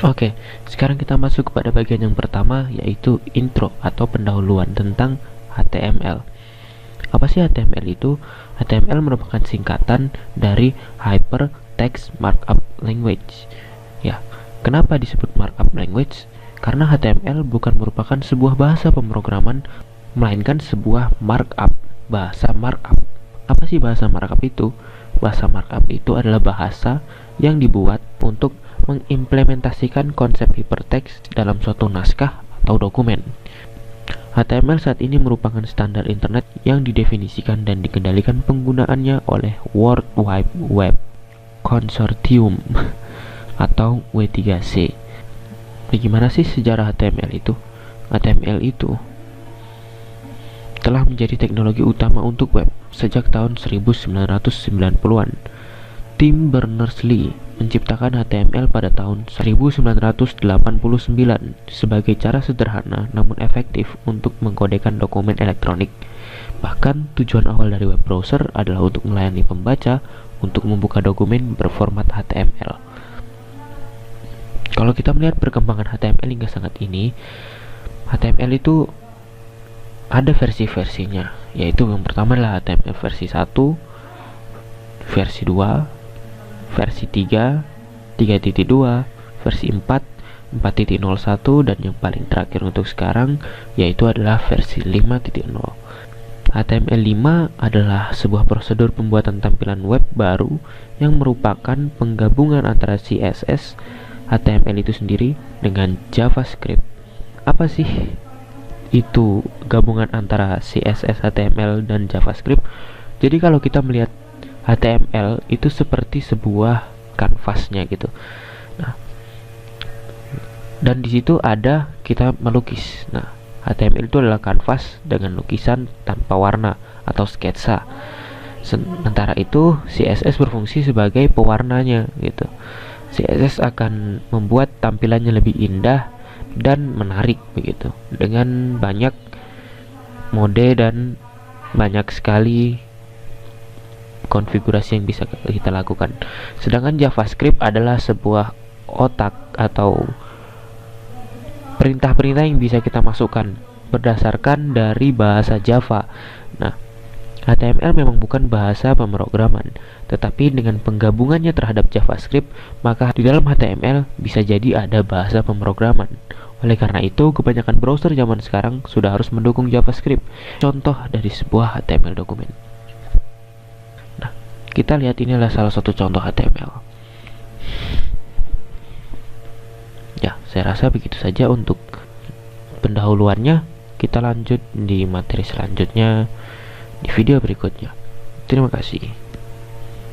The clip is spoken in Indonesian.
Oke, sekarang kita masuk kepada bagian yang pertama, yaitu intro atau pendahuluan tentang HTML. Apa sih HTML itu? HTML merupakan singkatan dari Hypertext Markup Language. Ya, kenapa disebut markup language? Karena HTML bukan merupakan sebuah bahasa pemrograman, melainkan sebuah markup, bahasa markup. Apa sih bahasa markup itu? Bahasa markup itu adalah bahasa yang dibuat untuk mengimplementasikan konsep hypertext dalam suatu naskah atau dokumen. HTML saat ini merupakan standar internet yang didefinisikan dan dikendalikan penggunaannya oleh World Wide Web Consortium atau W3C. Bagaimana sih sejarah HTML itu? HTML itu telah menjadi teknologi utama untuk web sejak tahun 1990-an. Tim Berners-Lee menciptakan HTML pada tahun 1989 sebagai cara sederhana namun efektif untuk mengkodekan dokumen elektronik. Bahkan tujuan awal dari web browser adalah untuk melayani pembaca untuk membuka dokumen berformat HTML. Kalau kita melihat perkembangan HTML hingga saat ini, HTML itu ada versi-versinya, yaitu yang pertama adalah HTML versi 1, versi 2, versi 3, 3.2, versi 4, 4.01, dan yang paling terakhir untuk sekarang yaitu adalah versi 5.0. HTML5 adalah sebuah prosedur pembuatan tampilan web baru yang merupakan penggabungan antara CSS, HTML itu sendiri dengan JavaScript. Apa sih itu gabungan antara CSS, HTML, dan JavaScript? Jadi kalau kita melihat HTML itu seperti sebuah kanvasnya gitu. Nah, dan di situ ada kita melukis. Nah, HTML itu adalah kanvas dengan lukisan tanpa warna atau sketsa. Sementara itu CSS berfungsi sebagai pewarnanya gitu. CSS akan membuat tampilannya lebih indah dan menarik begitu, dengan banyak mode dan banyak sekali konfigurasi yang bisa kita lakukan. Sedangkan JavaScript adalah sebuah otak atau perintah-perintah yang bisa kita masukkan berdasarkan dari bahasa Java. Nah, HTML memang bukan bahasa pemrograman, tetapi dengan penggabungannya terhadap JavaScript, maka di dalam HTML bisa jadi ada bahasa pemrograman. Oleh karena itu, kebanyakan browser zaman sekarang sudah harus mendukung JavaScript, contoh dari sebuah HTML dokumen. Kita lihat ini adalah salah satu contoh HTML. Ya, saya rasa begitu saja untuk pendahuluannya. Kita lanjut di materi selanjutnya di video berikutnya. Terima kasih.